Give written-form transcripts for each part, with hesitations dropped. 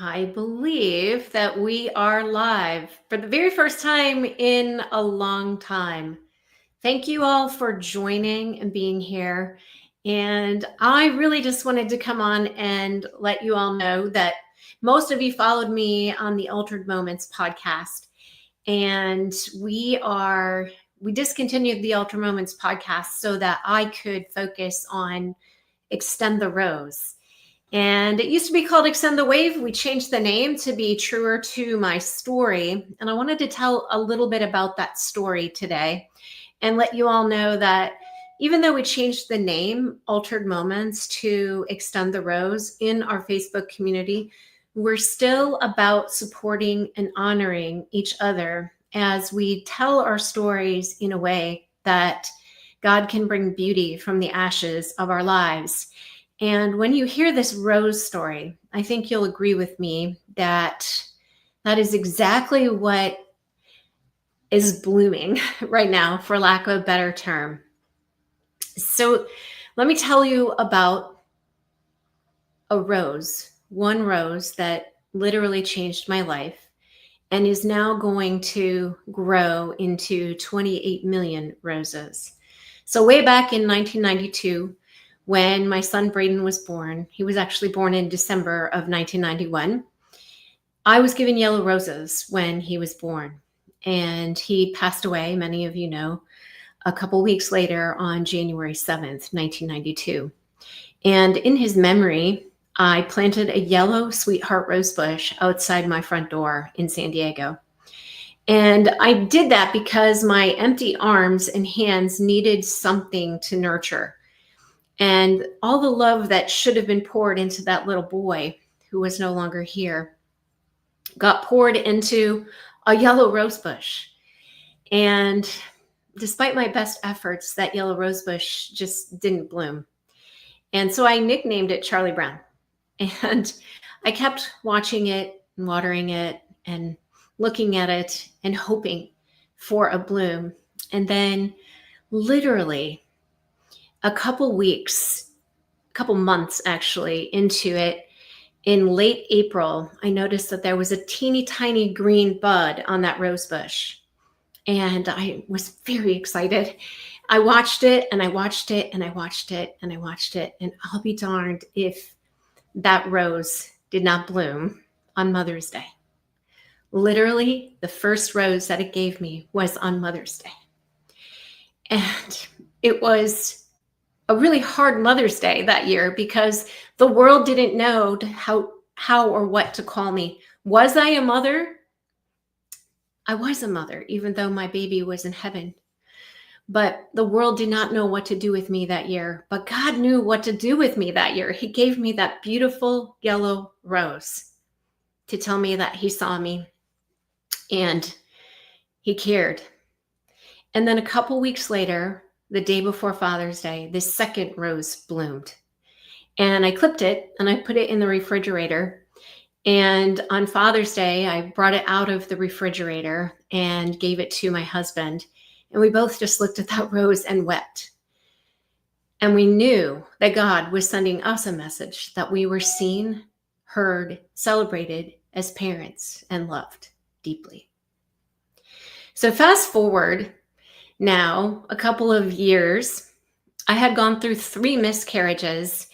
I believe that we are live for the very first time in a long time. Thank you all for joining and being here. And I really just wanted to come on and let you all know that most of you followed me on the Altered Moments podcast. And we discontinued the Altered Moments podcast so that I could focus on Extend the Rose. And it used to be called Extend the Wave. We changed the name to be truer to my story. And I wanted to tell a little bit about that story today and let you all know that even though we changed the name Altered Moments to Extend the Rose in our Facebook community, we're still about supporting and honoring each other as we tell our stories in a way that God can bring beauty from the ashes of our lives. And when you hear this rose story, I think you'll agree with me that that is exactly what is blooming right now, for lack of a better term. So let me tell you about a rose, one rose that literally changed my life and is now going to grow into 28 million roses. So way back in 1992, when my son Braden was born, he was actually born in December of 1991. I was given yellow roses when he was born, and he passed away, many of you know, a couple weeks later on January 7th, 1992. And in his memory, I planted a yellow sweetheart rose bush outside my front door in San Diego. And I did that because my empty arms and hands needed something to nurture. And all the love that should have been poured into that little boy who was no longer here got poured into a yellow rose bush. And despite my best efforts, that yellow rose bush just didn't bloom. And so I nicknamed it Charlie Brown. And I kept watching it and watering it and looking at it and hoping for a bloom. And then literally a couple months actually into it, in late April, I noticed that there was a teeny tiny green bud on that rose bush. And I was very excited. I watched it and I watched it and I watched it and I watched it. And I'll be darned if that rose did not bloom on Mother's Day. Literally, the first rose that it gave me was on Mother's Day. And it was a really hard Mother's Day that year because the world didn't know how or what to call me. Was I a mother? I was a mother, even though my baby was in heaven. But the world did not know what to do with me that year. But God knew what to do with me that year. He gave me that beautiful yellow rose to tell me that he saw me and he cared. And then a couple weeks later, the day before Father's Day, this second rose bloomed. And I clipped it and I put it in the refrigerator. And on Father's Day, I brought it out of the refrigerator and gave it to my husband. And we both just looked at that rose and wept. And we knew that God was sending us a message that we were seen, heard, celebrated as parents, and loved deeply. So fast forward now a couple of years, I had gone through 3 miscarriages,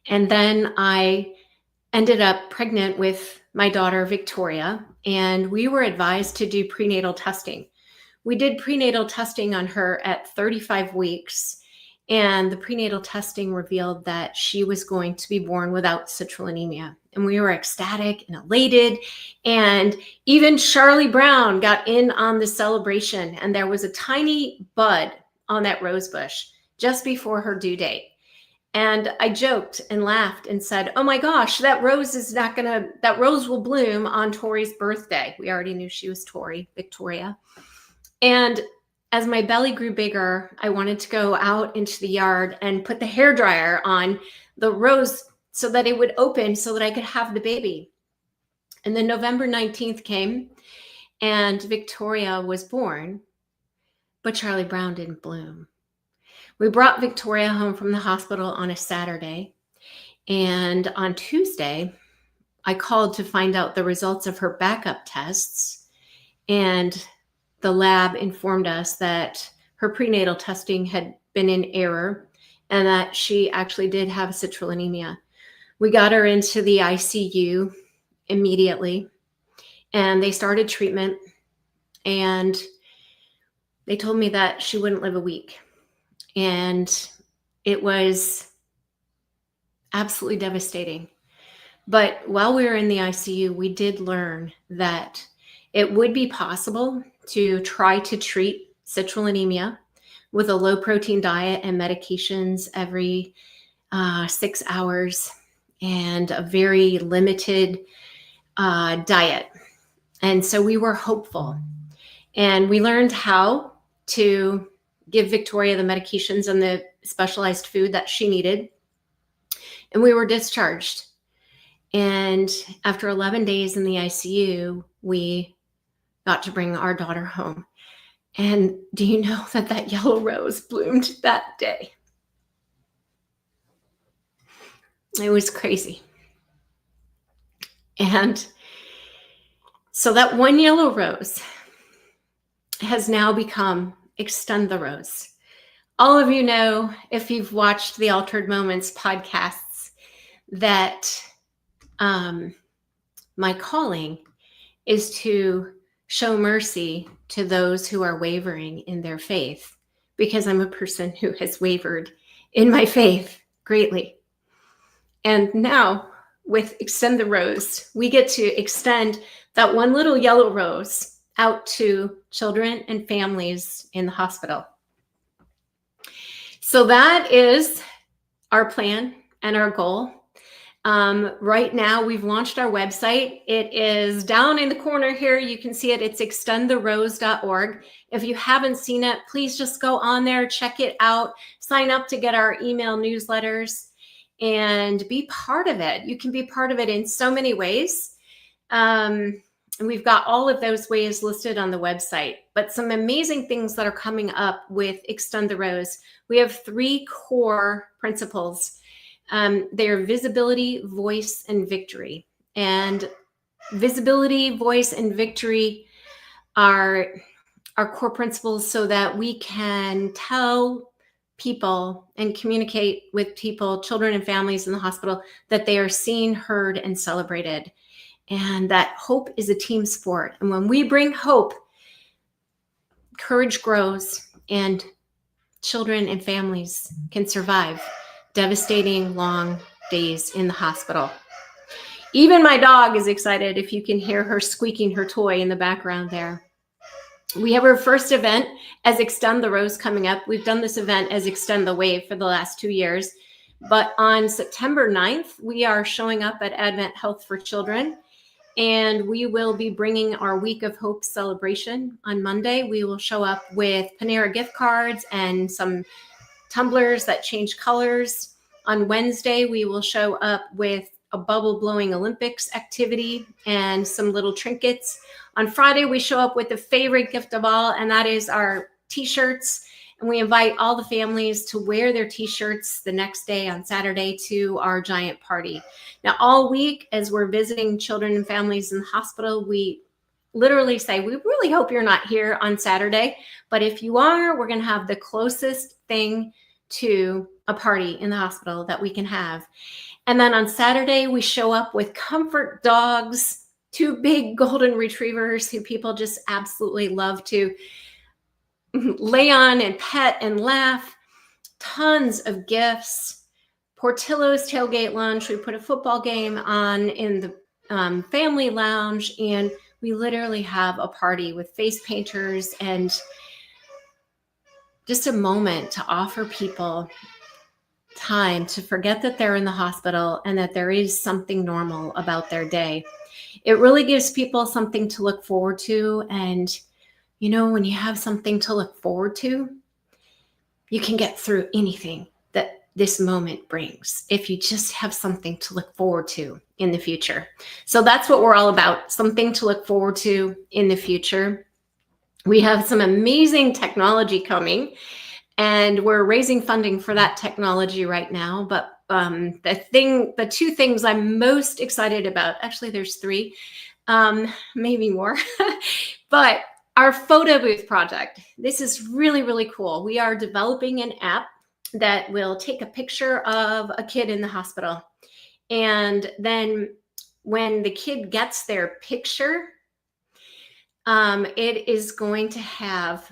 and then I ended up pregnant with my daughter, Victoria, and we were advised to do prenatal testing. We did prenatal testing on her at 35 weeks, and the prenatal testing revealed that she was going to be born without citrullinemia. And we were ecstatic and elated. And even Charlie Brown got in on the celebration, and there was a tiny bud on that rose bush just before her due date. And I joked and laughed and said, oh my gosh, that rose will bloom on Tori's birthday. We already knew she was Tori, Victoria. And as my belly grew bigger, I wanted to go out into the yard and put the hairdryer on the rose so that it would open so that I could have the baby. And then November 19th came and Victoria was born, but Charlie Brown didn't bloom. We brought Victoria home from the hospital on a Saturday. And on Tuesday, I called to find out the results of her backup tests, and the lab informed us that her prenatal testing had been in error and that she actually did have citrullinemia. We got her into the ICU immediately, and they started treatment, and they told me that she wouldn't live a week. And it was absolutely devastating. But while we were in the ICU, we did learn that it would be possible to try to treat citrullinemia with a low protein diet and medications every 6 hours and a very limited diet. And so we were hopeful. And we learned how to give Victoria the medications and the specialized food that she needed. And we were discharged. And after 11 days in the ICU, we got to bring our daughter home. And do you know that yellow rose bloomed that day? It was crazy. And so that one yellow rose has now become Extend the Rose. All of you know, if you've watched the Altered Moments podcasts, that my calling is to show mercy to those who are wavering in their faith, because I'm a person who has wavered in my faith greatly. And now with Extend the Rose, we get to extend that one little yellow rose out to children and families in the hospital. So that is our plan and our goal. Right now, we've launched our website. It is down in the corner here. You can see it. It's extendtherose.org. If you haven't seen it, please just go on there, check it out, sign up to get our email newsletters, and be part of it. You can be part of it in so many ways. And we've got all of those ways listed on the website, but some amazing things that are coming up with Extend the Rose. We have 3 core principles. They're visibility, voice, and victory. And visibility, voice, and victory are our core principles so that we can tell people and communicate with people, children and families in the hospital, that they are seen, heard, and celebrated. And that hope is a team sport. And when we bring hope, courage grows and children and families can survive devastating long days in the hospital. Even my dog is excited if you can hear her squeaking her toy in the background there. We have our first event as Extend the Rose coming up. We've done this event as Extend the Wave for the last 2 years. But on September 9th, we are showing up at Advent Health for Children. And we will be bringing our Week of Hope celebration. On Monday, we will show up with Panera gift cards and some tumblers that change colors. On Wednesday, we will show up with a bubble blowing Olympics activity and some little trinkets. On Friday, we show up with the favorite gift of all, and that is our t-shirts. And we invite all the families to wear their t-shirts the next day on Saturday to our giant party. Now, all week, as we're visiting children and families in the hospital, we literally say, we really hope you're not here on Saturday. But if you are, we're going to have the closest thing to a party in the hospital that we can have. And then on Saturday, we show up with comfort dogs, 2 big golden retrievers who people just absolutely love to lay on and pet and laugh, tons of gifts, Portillo's tailgate lunch. We put a football game on in the family lounge, and we literally have a party with face painters and just a moment to offer people time to forget that they're in the hospital and that there is something normal about their day. It really gives people something to look forward to. And you know, when you have something to look forward to, you can get through anything that this moment brings if you just have something to look forward to in the future. So that's what we're all about, something to look forward to in the future. We have some amazing technology coming, and we're raising funding for that technology right now. But the two things I'm most excited about, actually there's three, maybe more, but our photo booth project. This is really, really cool. We are developing an app that will take a picture of a kid in the hospital. And then when the kid gets their picture, it is going to have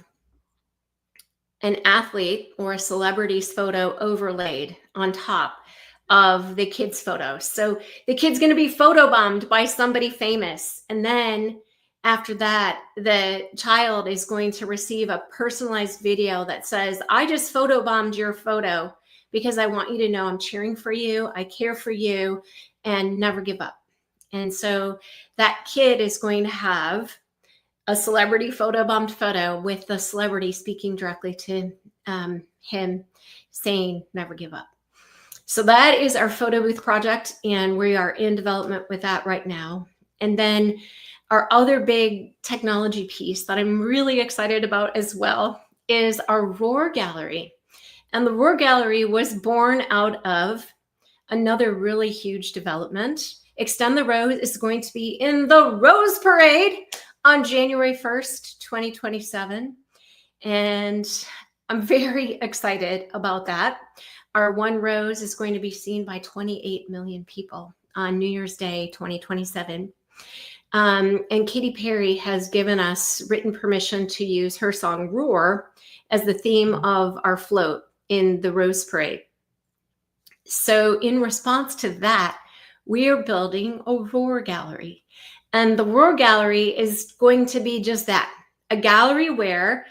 an athlete or a celebrity's photo overlaid on top of the kid's photo. So the kid's going to be photobombed by somebody famous. And then after that, the child is going to receive a personalized video that says, I just photobombed your photo because I want you to know I'm cheering for you, I care for you, and never give up. And so that kid is going to have a celebrity photobombed photo with the celebrity speaking directly to him saying, never give up. So that is our photo booth project, and we are in development with that right now. And then our other big technology piece that I'm really excited about as well is our Roar Gallery. And the Roar Gallery was born out of another really huge development. Extend the Rose is going to be in the Rose Parade on January 1st, 2027. And I'm very excited about that. Our One Rose is going to be seen by 28 million people on New Year's Day, 2027. And Katy Perry has given us written permission to use her song Roar as the theme of our float in the Rose Parade. So in response to that, we are building a Roar Gallery. And the Roar Gallery is going to be just that, a gallery where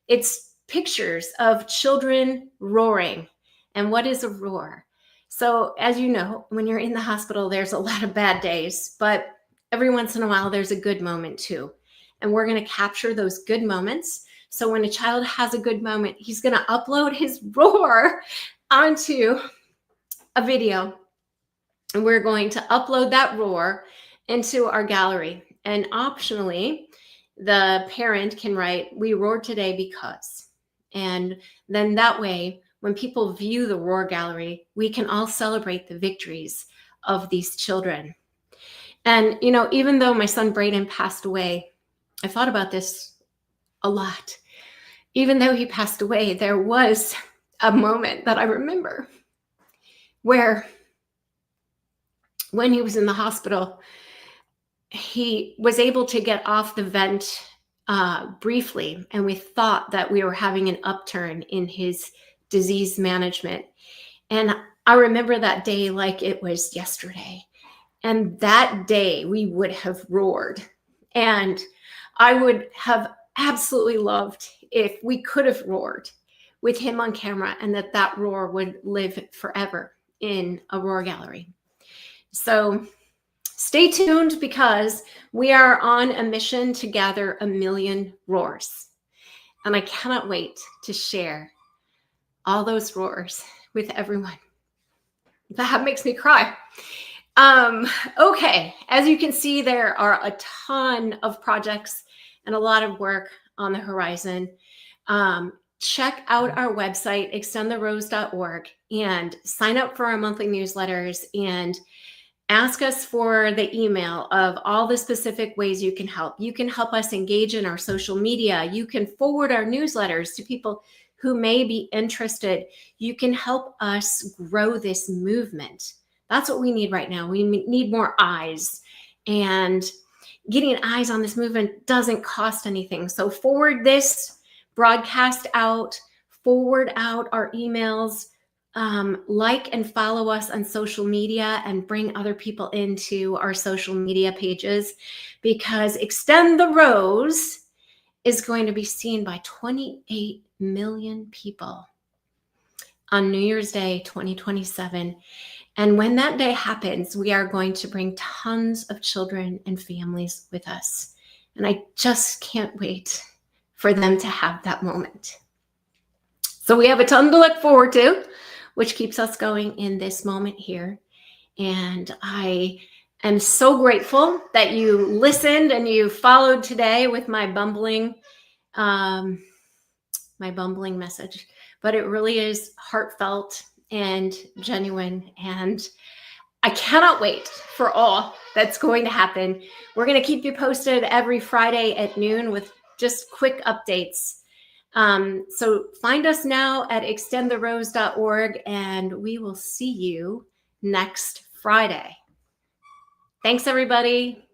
it's pictures of children roaring. And what is a roar? So as you know, when you're in the hospital, there's a lot of bad days, but every once in a while, there's a good moment too. And we're going to capture those good moments. So when a child has a good moment, he's going to upload his roar onto a video. And we're going to upload that roar into our gallery. And optionally, the parent can write, we roared today because. And then that way, when people view the Roar Gallery, we can all celebrate the victories of these children. And, you know, even though my son Braden passed away, I thought about this a lot. Even though he passed away, there was a moment that I remember where when he was in the hospital, he was able to get off the vent briefly, and we thought that we were having an upturn in his disease management. And I remember that day like it was yesterday. And that day we would have roared. And I would have absolutely loved if we could have roared with him on camera, and that roar would live forever in a Roar Gallery. So stay tuned, because we are on a mission to gather 1 million roars. And I cannot wait to share all those roars with everyone. That makes me cry. Okay, as you can see, there are a ton of projects and a lot of work on the horizon. Check out our website, extendtherose.org, and sign up for our monthly newsletters and ask us for the email of all the specific ways you can help. You can help us engage in our social media. You can forward our newsletters to people who may be interested. You can help us grow this movement. That's what we need right now. We need more eyes, and getting eyes on this movement doesn't cost anything. So forward this broadcast out, forward out our emails, like and follow us on social media, and bring other people into our social media pages, because Extend the Rose is going to be seen by 28 million people on New Year's Day 2027. And when that day happens, we are going to bring tons of children and families with us. And I just can't wait for them to have that moment. So we have a ton to look forward to, which keeps us going in this moment here. And I am so grateful that you listened and you followed today with my bumbling message. But it really is heartfelt, and genuine. And I cannot wait for all that's going to happen. We're going to keep you posted every Friday at noon with just quick updates. So find us now at extendtherose.org, and we will see you next Friday. Thanks, everybody.